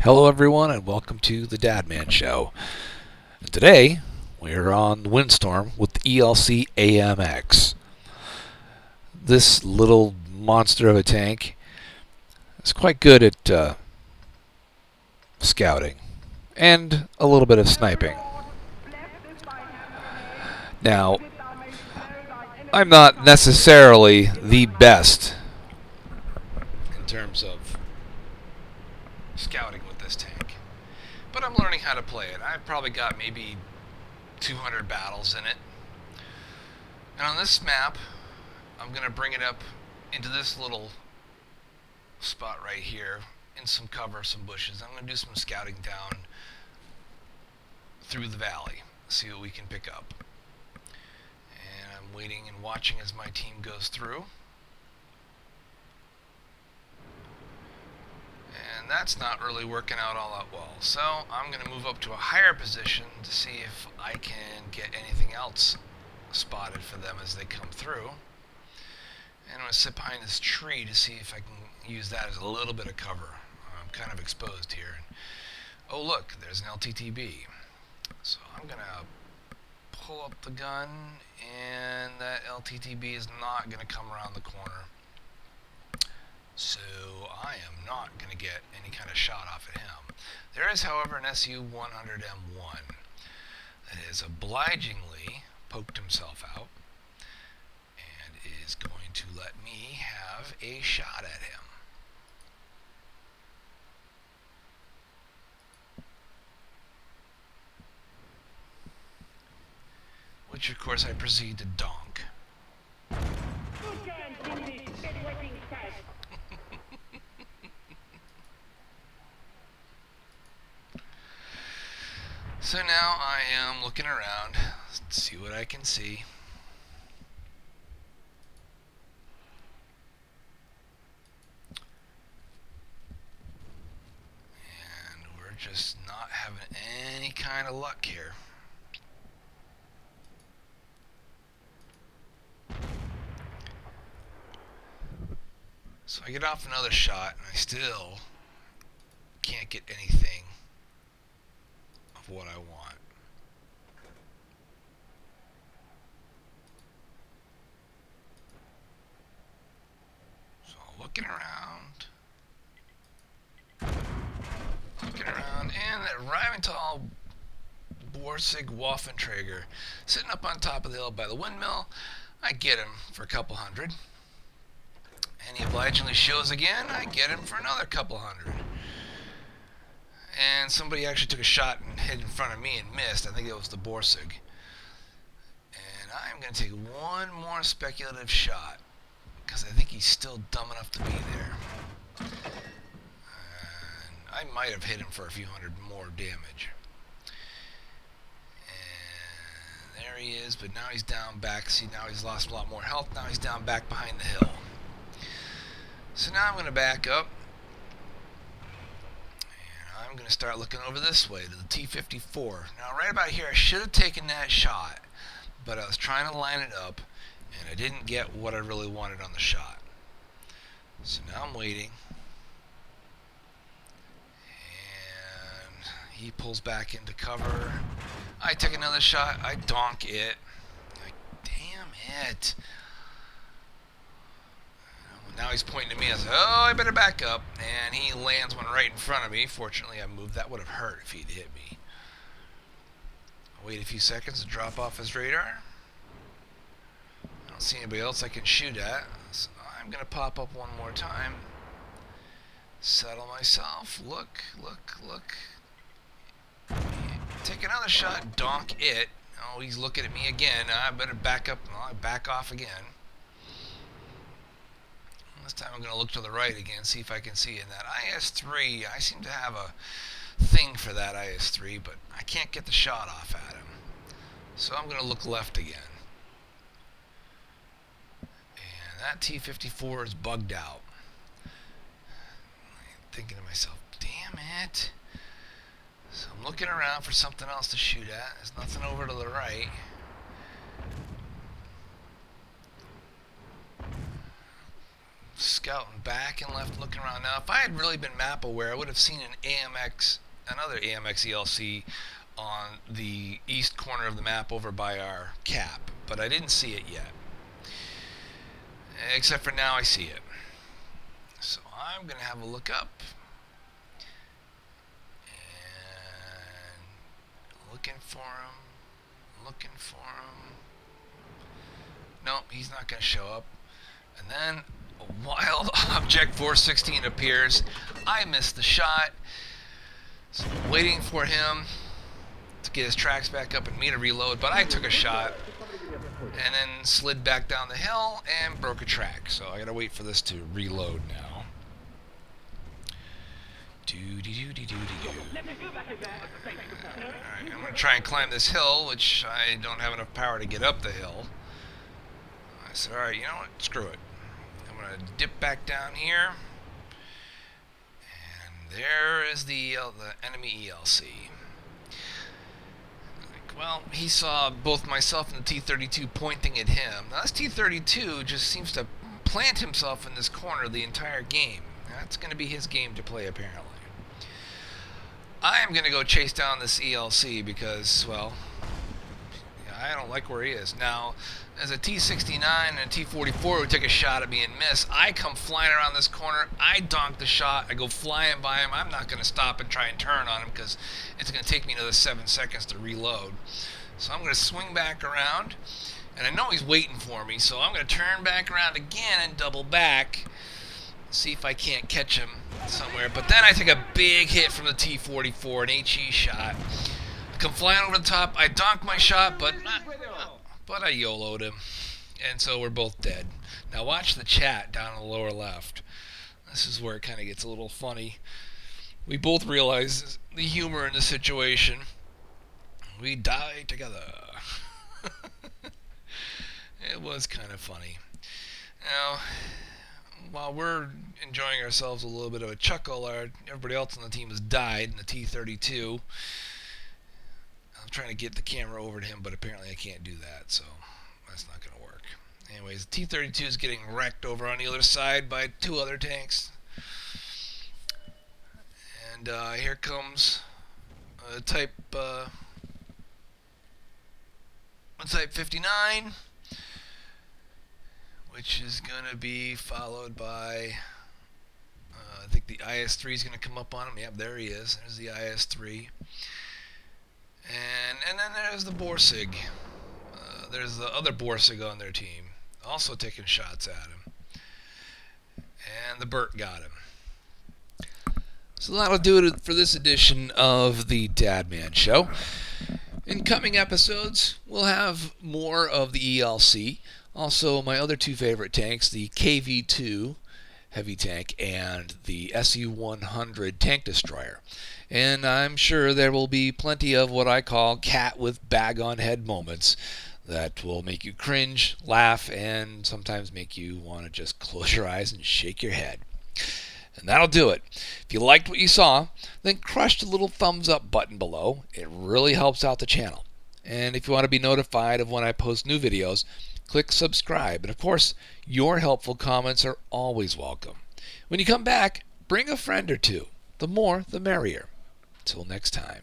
Hello, everyone, and welcome to the Dadman Show. Today, we're on the Windstorm with the ELC AMX. This little monster of a tank is quite good at scouting and a little bit of sniping. Now, I'm not necessarily the best in terms of scouting with this tank, but I'm learning how to play it. I've probably got maybe 200 battles in it. And on this map, I'm going to bring it up into this little spot right here in some cover, some bushes. I'm going to do some scouting down through the valley, see what we can pick up. And I'm waiting and watching as my team goes through. And that's not really working out all that well. So I'm going to move up to a higher position to see if I can get anything else spotted for them as they come through. And I'm going to sit behind this tree to see if I can use that as a little bit of cover. I'm kind of exposed here. Oh look, there's an LTTB. So I'm going to pull up the gun, and that LTTB is not going to come around the corner. So I am not going to get any kind of shot off at him. There is, however, an SU-100M1 that has obligingly poked himself out and is going to let me have a shot at him. Which, of course, I proceed to donk. So now I am looking around, see what I can see. And we're just not having any kind of luck here. So I get off another shot, and I still can't get anything of what I want. So looking around, and that Rheinmetall Borsig Waffenträger sitting up on top of the hill by the windmill. I get him for a couple hundred. And he obligingly shows again. I get him for another couple hundred. And somebody actually took a shot and hit in front of me and missed. I think it was the Borsig. And I'm going to take one more speculative shot, because I think he's still dumb enough to be there. And I might have hit him for a few hundred more damage. And there he is, but now he's down back. See, now he's lost a lot more health. Now he's down back behind the hill. So now I'm going to back up. I'm going to start looking over this way to the T-54. Now right about here I should have taken that shot, but I was trying to line it up and I didn't get what I really wanted on the shot. So now I'm waiting, and he pulls back into cover. I take another shot, I donk it. Like, damn it. Now he's pointing to me. I said, oh, I better back up. And he lands one right in front of me. Fortunately, I moved. That would have hurt if he'd hit me. I'll wait a few seconds to drop off his radar. I don't see anybody else I can shoot at. So I'm going to pop up one more time. Settle myself. Look. Take another shot. Donk it. Oh, he's looking at me again. I better back up. I'll back off again. This time I'm going to look to the right again, see if I can see in that IS-3. I seem to have a thing for that IS-3, but I can't get the shot off at him. So I'm going to look left again. And that T-54 is bugged out. I'm thinking to myself, damn it. So I'm looking around for something else to shoot at. There's nothing over to the right. scouting back and left, looking around. Now, if I had really been map aware, I would have seen an AMX, another AMX ELC on the east corner of the map over by our cap, but I didn't see it yet. Except for now I see it. So I'm going to have a look up. And looking for him. Looking for him. Nope, he's not going to show up. And then a wild object 416 appears. I missed the shot. So I'm waiting for him to get his tracks back up and me to reload, but I took a shot and then slid back down the hill and broke a track. So I gotta wait for this to reload now. Alright, I'm gonna try and climb this hill, which I don't have enough power to get up the hill. I said, alright, you know what? Screw it. I'm gonna dip back down here. And there is the enemy ELC. Well, he saw both myself and the T-32 pointing at him. Now, this T-32 just seems to plant himself in this corner the entire game. That's going to be his game to play, apparently. I am going to go chase down this ELC because, well, I don't like where he is. Now, as a T-69 and a T-44 would take a shot at me and miss, I come flying around this corner, I donk the shot, I go flying by him. I'm not going to stop and try and turn on him because it's going to take me another 7 seconds to reload. So I'm going to swing back around, and I know he's waiting for me, so I'm going to turn back around again and double back, see if I can't catch him somewhere. But then I take a big hit from the T-44, an HE shot. I come flying over the top, I donk my shot, but I YOLO'd him, and so we're both dead. Now watch the chat down in the lower left. This is where it kind of gets a little funny. We both realize the humor in the situation. We die together. It was kind of funny. Now, while we're enjoying ourselves a little bit of a chuckle, everybody else on the team has died in the T-32. I'm trying to get the camera over to him, but apparently I can't do that, so that's not going to work. Anyways, the T-32 is getting wrecked over on the other side by 2 other tanks. And here comes Type 59, which is going to be followed by, I think the IS-3 is going to come up on him. Yep, there he is. There's the IS-3. And then there's the Borsig. There's the other Borsig on their team, also taking shots at him. And the Burt got him. So that'll do it for this edition of the Dadman Show. In coming episodes, we'll have more of the ELC. Also, my other 2 favorite tanks, the KV-2 heavy tank and the SU-100 tank destroyer. And I'm sure there will be plenty of what I call cat with bag on head moments that will make you cringe, laugh, and sometimes make you want to just close your eyes and shake your head. And that'll do it. If you liked what you saw, then crush the little thumbs up button below. It really helps out the channel. And if you want to be notified of when I post new videos, click subscribe. And of course, your helpful comments are always welcome. When you come back, bring a friend or 2. The more, the merrier. Till next time.